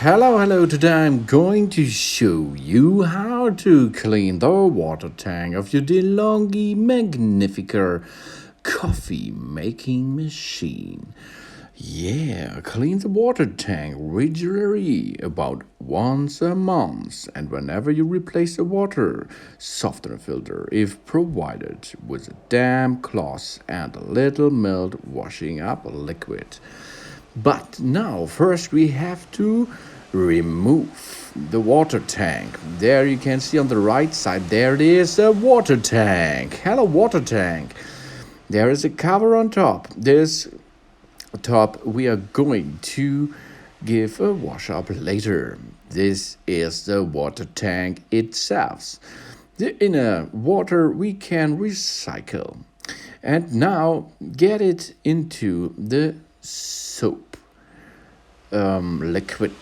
Hello, today I'm going to show you how to clean the water tank of your DeLonghi Magnifica coffee making machine. Yeah, clean the water tank regularly, about once a month, and whenever you replace the water softener filter, if provided, with a damp cloth and a little mild washing up liquid. But now, first we have to remove the water tank. There you can see on the right side, there it is, a water tank. Hello, water tank. There is a cover on top. This top we are going to give a wash up later. This is the water tank itself. The inner water we can recycle. And now get it into the soap liquid.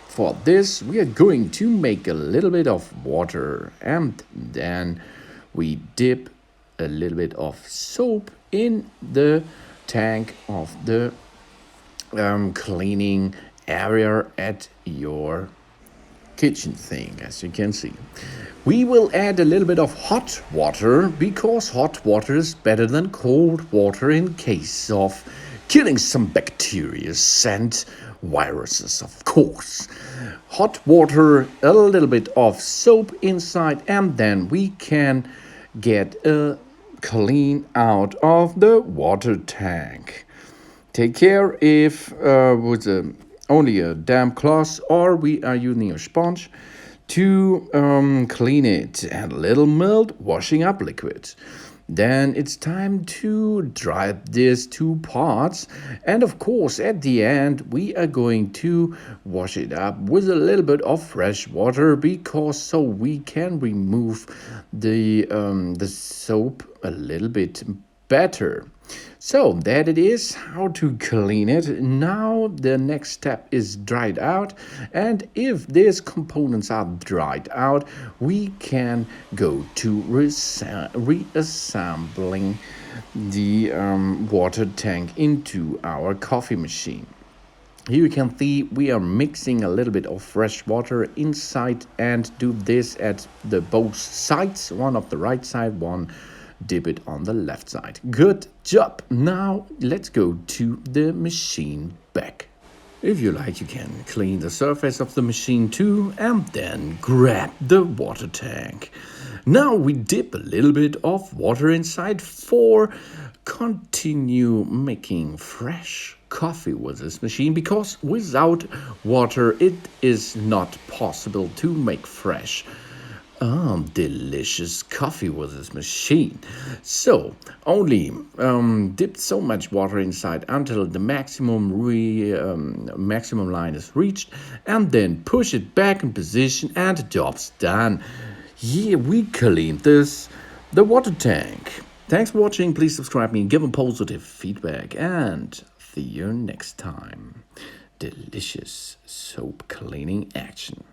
For this we are going to make a little bit of water, and then we dip a little bit of soap in the tank of the cleaning area at your kitchen thing. As you can see, we will add a little bit of hot water, because hot water is better than cold water in case of killing some bacteria and viruses, of course. Hot water, a little bit of soap inside, and then we can get a clean out of the water tank. Take care if with only a damp cloth, or we are using a sponge to clean it, and a little mild washing up liquid. Then it's time to dry these two parts, and of course at the end we are going to wash it up with a little bit of fresh water, because so we can remove the soap a little bit better. So that it is how to clean it. Now the next step is dried out, and if these components are dried out, we can go to reassembling the water tank into our coffee machine. Here you can see we are mixing a little bit of fresh water inside, and do this at the both sides, one of the right side, one dip it on the left side. Good job. Now let's go to the machine back. If you like, you can clean the surface of the machine too, and then grab the water tank. Now we dip a little bit of water inside for continue making fresh coffee with this machine, because without water it is not possible to make fresh delicious coffee with this machine. So only dip so much water inside until the maximum line is reached, and then push it back in position, and the job's done. Yeah, we cleaned the water tank. Thanks for watching. Please subscribe me, give a positive feedback, and see you next time. Delicious soap cleaning action.